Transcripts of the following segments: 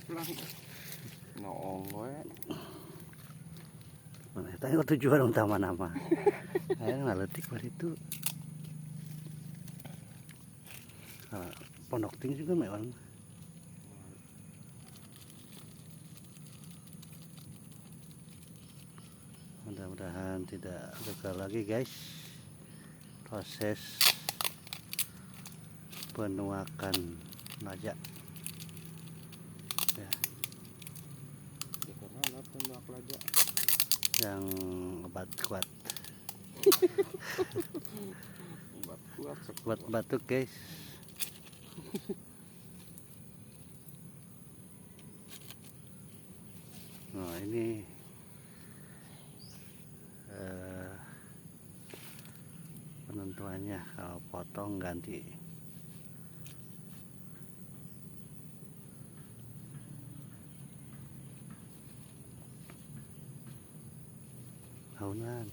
Pulang. Noong we. Mana tanya tujuan utama nama. Ayo ngaletik pada itu. Pondok tinggi juga memang. Mudah-mudahan tidak gagal lagi guys proses penuakan baja ya, yang obat kuat buat batuk guys. Nah ini penentuannya kalau potong ganti tahunan.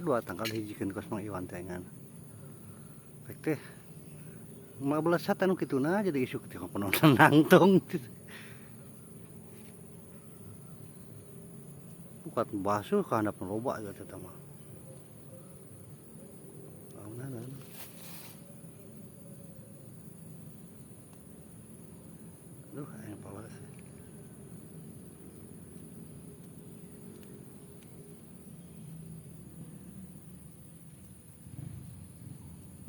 Dua tangkal dihijikan kos Mang Iwan tengan. Baik teh. 15 saat anu kituna jadi isu ketika penonton nangtung. Bukan basuh ka handap loba gitu teh mah. Bangunan. Aduh, aya pala.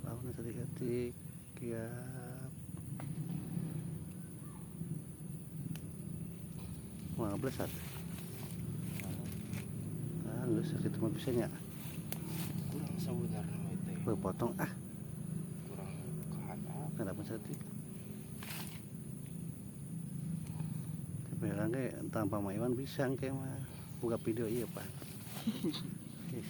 Bangunan tadi ya. Wah, blesat. Geus sakit mah bisa nya. Kurang saudara mah teh. Potong Kurang kahadap. Kenapa sati? Tapi orang ge tanpa Mang Iwan bisa engke mah. Buka video ieu, Pak. Yes.